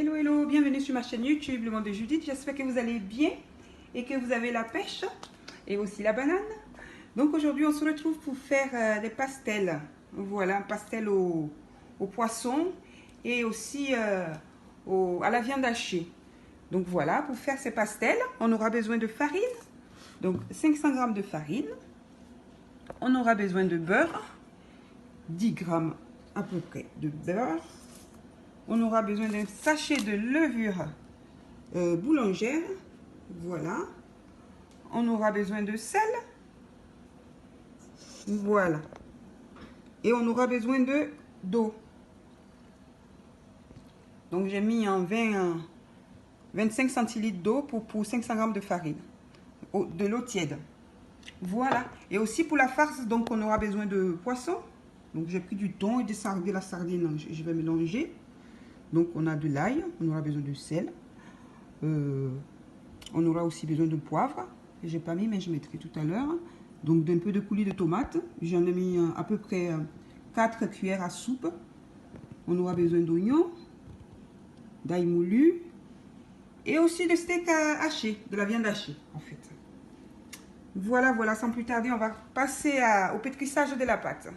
Hello, hello, bienvenue sur ma chaîne YouTube, Le Monde de Judith. J'espère que vous allez bien et que vous avez la pêche et aussi la banane. Donc aujourd'hui, on se retrouve pour faire des pastels. Voilà, un pastel au poisson et aussi à la viande hachée. Donc voilà, pour faire ces pastels, on aura besoin de farine. Donc 500 g de farine. On aura besoin de beurre, 10 g à peu près de beurre. On aura besoin d'un sachet de levure boulangère. Voilà. On aura besoin de sel. Voilà. Et on aura besoin d'eau. Donc j'ai mis en 25 centilitres d'eau pour 500 g de farine. De l'eau tiède. Voilà. Et aussi pour la farce, donc on aura besoin de poisson. Donc j'ai pris du thon et de la sardine. Je vais mélanger. Donc on a de l'ail, on aura besoin de sel. On aura aussi besoin de poivre. Que j'ai pas mis mais je mettrai tout à l'heure. Donc d'un peu de coulis de tomate. J'en ai mis à peu près 4 cuillères à soupe. On aura besoin d'oignons, d'ail moulu. Et aussi de steak haché, de la viande hachée en fait. Voilà, voilà, sans plus tarder, on va passer au pétrissage de la pâte.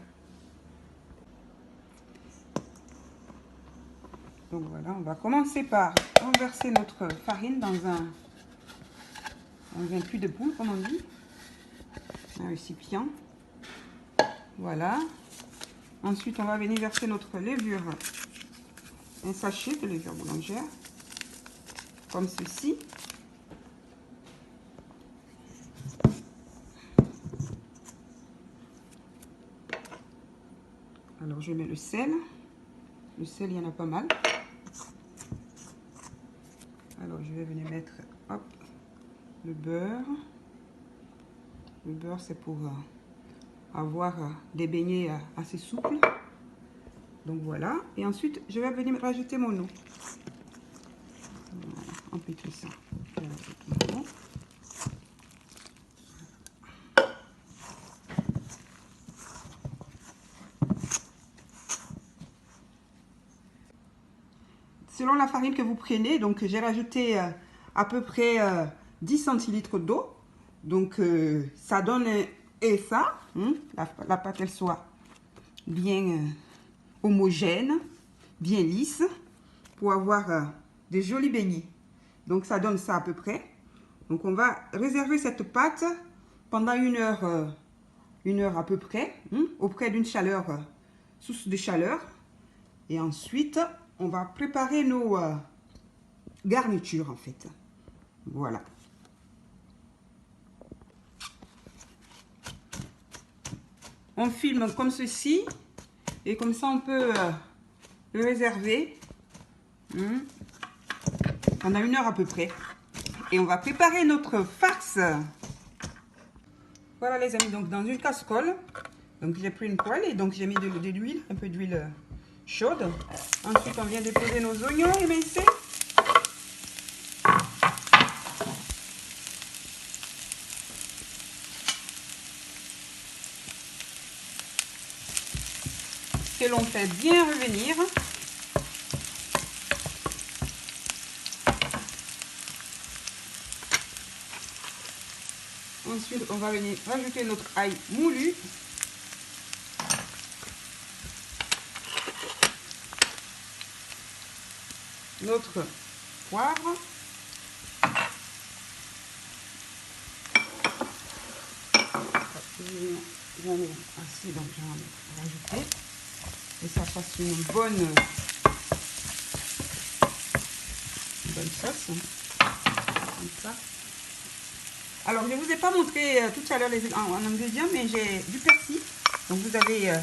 Donc voilà, on va commencer par renverser notre farine dans un cul de poule, comme on dit, un récipient. Voilà. Ensuite, on va venir verser notre levure, un sachet de levure boulangère, comme ceci. Alors, je mets le sel. Le sel, il y en a pas mal. Alors, je vais venir mettre, hop, le beurre. Le beurre, c'est pour avoir des beignets assez souples. Donc, voilà. Et ensuite, je vais venir rajouter mon eau. Voilà, en pétrissant. Selon la farine que vous prenez, donc j'ai rajouté à peu près 10 centilitres d'eau. Donc ça donne et ça, la pâte elle soit bien homogène, bien lisse, pour avoir des jolis beignets. Donc ça donne ça à peu près. Donc on va réserver cette pâte pendant une heure à peu près, auprès d'une chaleur, source de chaleur. Et ensuite, on va préparer nos garnitures en fait. Voilà. On filme comme ceci. Et comme ça, on peut le réserver pendant une heure à peu près. Et on va préparer notre farce. Voilà les amis, donc dans une casserole. Donc j'ai pris une poêle et donc j'ai mis de l'huile, un peu d'huile chaude. Ensuite, on vient déposer nos oignons émincés. Que l'on fait bien revenir. Ensuite, on va venir rajouter notre ail moulu. Notre poivre. J'en ai assez, donc j'en ai rajouté. Et ça fasse une bonne sauce. Comme ça. Alors, je ne vous ai pas montré tout à l'heure en ingrédients, mais j'ai du persil. Donc, vous avez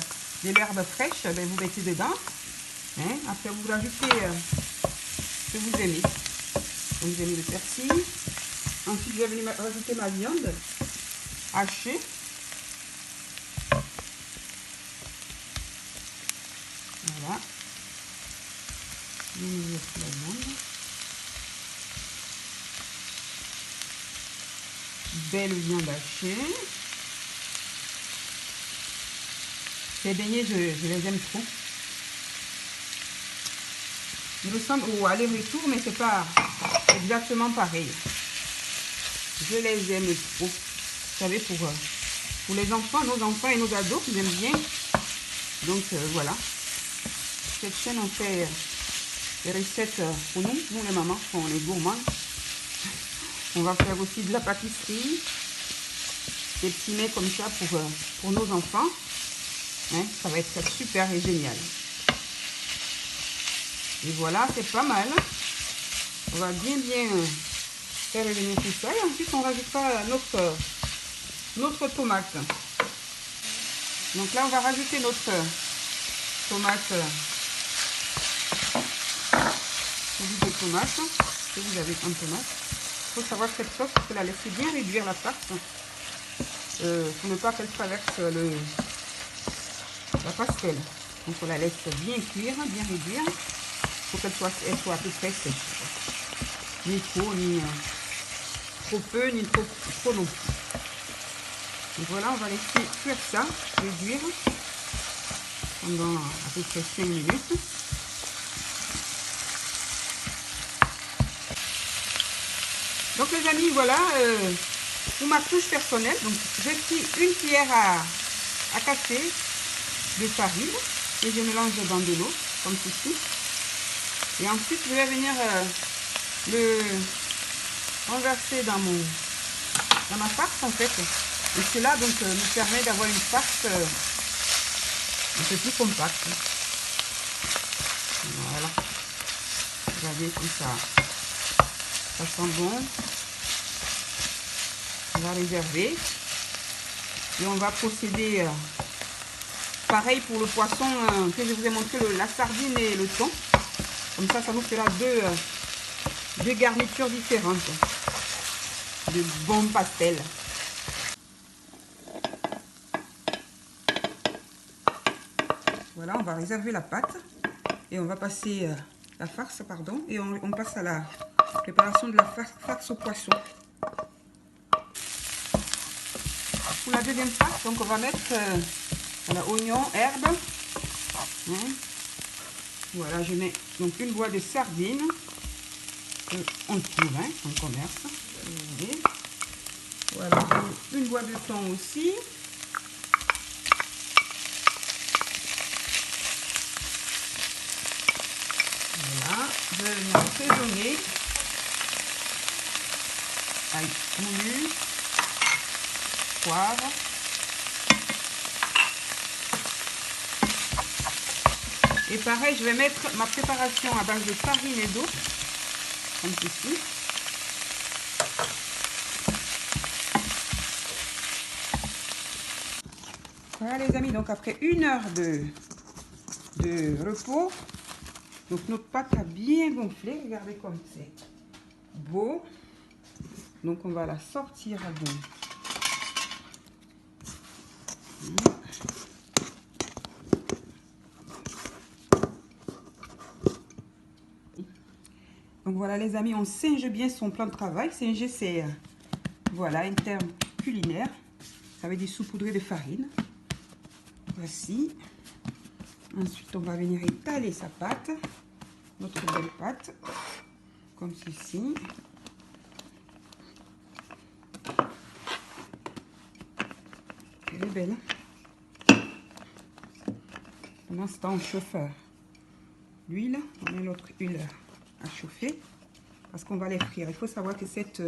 de l'herbe fraîche, ben, vous mettez dedans. Après, vous rajoutez ce que vous aimez. Donc, j'ai mis le persil. Ensuite, je vais venir rajouter ma viande hachée. Voilà. Belle viande hachée. Ces beignets, je les aime trop. Il ressemble au aller-retour, mais c'est pas exactement pareil. Je les aime trop. Vous savez, pour les enfants, nos enfants et nos ados, ils aiment bien. Donc voilà. Cette chaîne, on fait des recettes pour nous les mamans, on est gourmands. On va faire aussi de la pâtisserie, des petits mets comme ça pour nos enfants. Hein, ça va être super et génial. Et voilà, c'est pas mal. On va bien faire revenir tout ça. Et ensuite, on rajoutera notre tomate. Donc là, on va rajouter notre tomate. De tomate. Si vous avez un tomate. Il faut savoir que cette sauce, il faut la laisser bien réduire la farce. Pour ne pas qu'elle traverse la pastel. Donc on la laisse bien cuire, bien réduire. Il faut qu'elle soit à peu près sèche. Ni trop, ni trop peu, ni trop long. Donc voilà, on va laisser cuire ça, réduire pendant à peu près 5 minutes. Donc les amis, voilà, pour ma touche personnelle, donc j'ai pris une cuillère à café de farine et je mélange dans de l'eau, comme ceci. Et ensuite, je vais venir le renverser dans ma farce en fait. Et cela donc me permet d'avoir une farce un peu plus compacte. Voilà. Regardez comme ça sent bon. On va réserver. Et on va procéder pareil pour le poisson que je vous ai montré, la sardine et le thon. Comme ça nous fera deux garnitures différentes. De bons pastels. Voilà, on va réserver la pâte. Et on va passer la farce, pardon. Et on passe à la préparation de la farce au poisson. Pour la deuxième farce, donc on va mettre voilà, oignons, herbes. Hein. Voilà, je mets donc une boîte de sardines. On trouve hein, en commerce. Voilà, une boîte de thon aussi. Voilà, je vais venir assaisonner. Ail moulu, poivre. Et pareil, je vais mettre ma préparation à base de farine et d'eau, comme ceci. Voilà les amis, donc après 1 heure de repos, donc notre pâte a bien gonflé. Regardez comme c'est beau. Donc on va la sortir à bon. Donc voilà les amis, on singe bien son plan de travail. Singer c'est voilà un terme culinaire. Ça veut dire saupoudrer de farine. Voici. Ensuite on va venir étaler sa pâte, notre belle pâte, comme ceci. Elle est belle. Pendant ce temps on chauffe l'huile, on met l'autre huile à chauffer parce qu'on va les frire. Il faut savoir que cette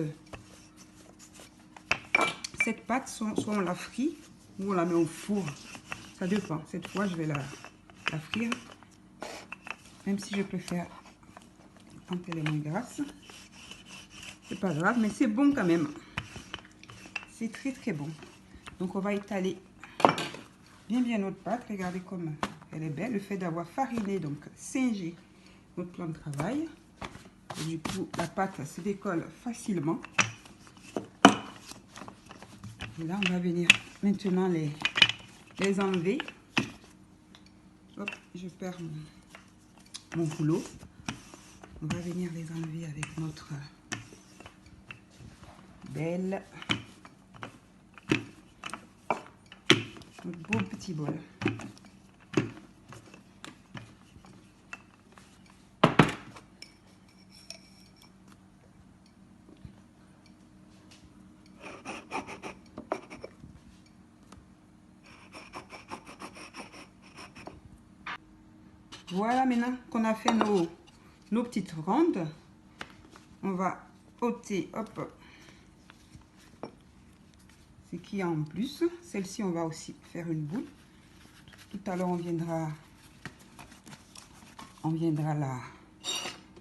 pâte, soit on la frit ou on la met au four. Ça dépend. Cette fois, je vais la frire. Même si je préfère quand elle est moins grasse. C'est pas grave, mais c'est bon quand même. C'est très très bon. Donc on va étaler bien notre pâte. Regardez comme elle est belle. Le fait d'avoir fariné, donc singé notre plan de travail. Et du coup, la pâte se décolle facilement. Et là, on va venir maintenant les enlever. Hop, je perds mon rouleau. On va venir les enlever avec notre belle, notre beau petit bol. Voilà, maintenant qu'on a fait nos petites rondes, on va ôter, hop, ce qu'il y a en plus. Celle-ci, on va aussi faire une boule. Tout à l'heure, on viendra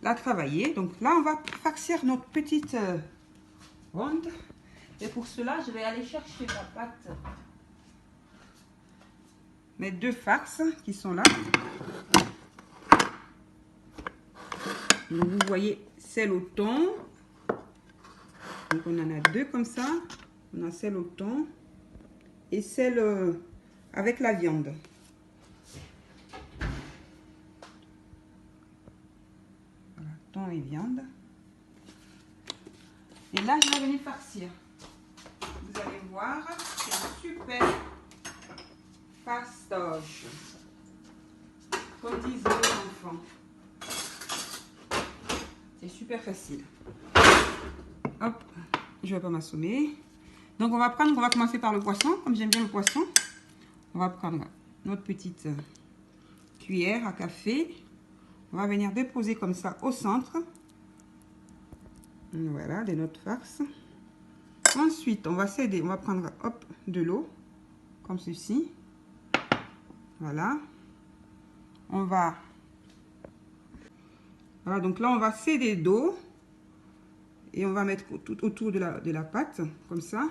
la travailler. Donc là, on va farcir notre petite ronde. Et pour cela, je vais aller chercher la pâte. Mes 2 farces qui sont là. Donc vous voyez celle au thon. Donc on en a 2 comme ça. On a celle au thon et celle avec la viande. Voilà, thon et viande. Et là, je vais venir farcir. Vous allez voir, c'est un super fastoche. Comme disent les enfants. C'est super facile. Hop, je vais pas m'assommer. Donc on va commencer par le poisson. Comme j'aime bien le poisson, on va prendre notre petite cuillère à café. On va venir déposer comme ça au centre. Voilà, de notre farce. Ensuite, on va s'aider. On va prendre hop, de l'eau, comme ceci. Voilà. Voilà, donc là, on va s'aider d'eau. Et on va mettre tout autour de la pâte, comme ça.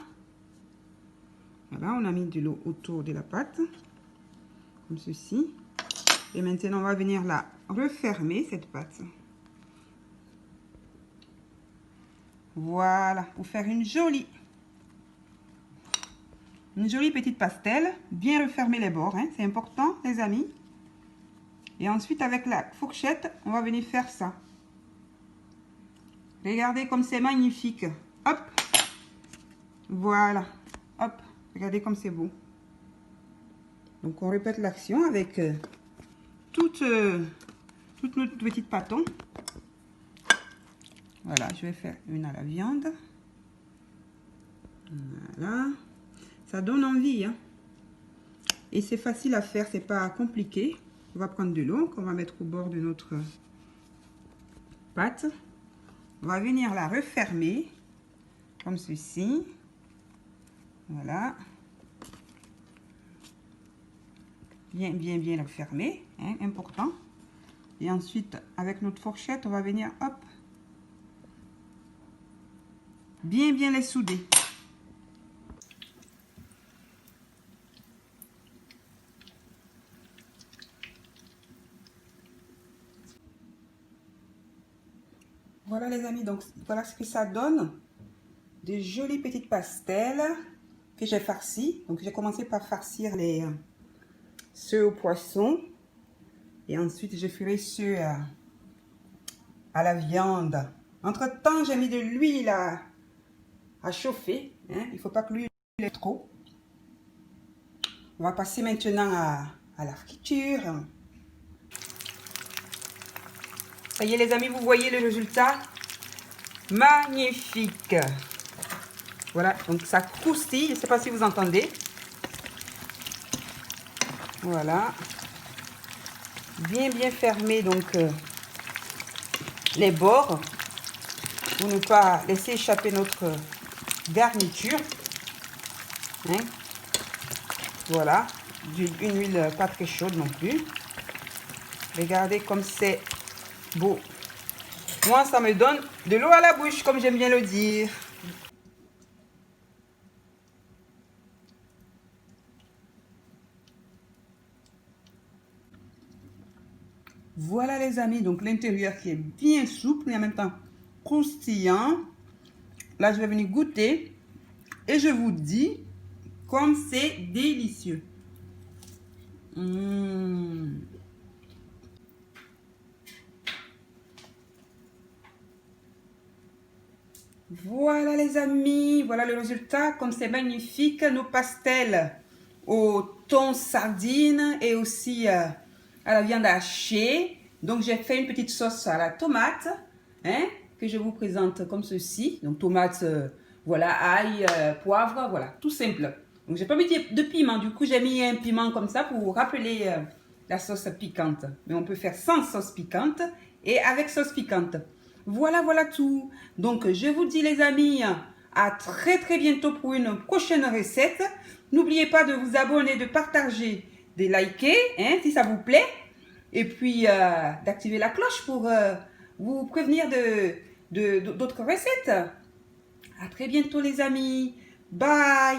Voilà, on a mis de l'eau autour de la pâte, comme ceci. Et maintenant, on va venir la refermer, cette pâte. Voilà, pour faire une jolie petite pastel. Bien refermer les bords, hein, c'est important, les amis. Et ensuite, avec la fourchette, on va venir faire ça. Regardez comme c'est magnifique. Hop. Voilà. Hop. Regardez comme c'est beau. Donc, on répète l'action avec toute notre petite pâton. Voilà, je vais faire une à la viande. Voilà. Ça donne envie, hein. Et c'est facile à faire, c'est pas compliqué. On va prendre de l'eau qu'on va mettre au bord de notre pâte. On va venir la refermer comme ceci. Voilà. Bien la fermer, hein, important. Et ensuite, avec notre fourchette, on va venir, hop, bien les souder. Voilà les amis, donc voilà ce que ça donne. Des jolies petites pastels que j'ai farcies. Donc j'ai commencé par farcir ceux au poisson. Et ensuite je ferai ceux à la viande. Entre temps, j'ai mis de l'huile à chauffer. Hein. Il ne faut pas que l'huile est trop. On va passer maintenant à la friture. Ça y est les amis, vous voyez le résultat? Magnifique! Voilà, donc ça croustille, je ne sais pas si vous entendez. Voilà. Bien fermé donc les bords pour ne pas laisser échapper notre garniture. Hein? Voilà, une huile pas très chaude non plus. Regardez comme c'est beau. Moi, ça me donne de l'eau à la bouche, comme j'aime bien le dire. Voilà les amis, donc l'intérieur qui est bien souple et en même temps croustillant. Là, je vais venir goûter et je vous dis comme c'est délicieux. Voilà les amis, voilà le résultat, comme c'est magnifique, nos pastels au thon sardine et aussi à la viande hachée. Donc j'ai fait une petite sauce à la tomate, hein, que je vous présente comme ceci. Donc tomate, voilà, ail, poivre, voilà, tout simple. Donc j'ai pas mis de piment, du coup j'ai mis un piment comme ça pour rappeler la sauce piquante. Mais on peut faire sans sauce piquante et avec sauce piquante. Voilà, voilà tout. Donc, je vous dis les amis, à très très bientôt pour une prochaine recette. N'oubliez pas de vous abonner, de partager, de liker, hein, si ça vous plaît. Et puis, d'activer la cloche pour vous prévenir d'autres recettes. À très bientôt les amis. Bye.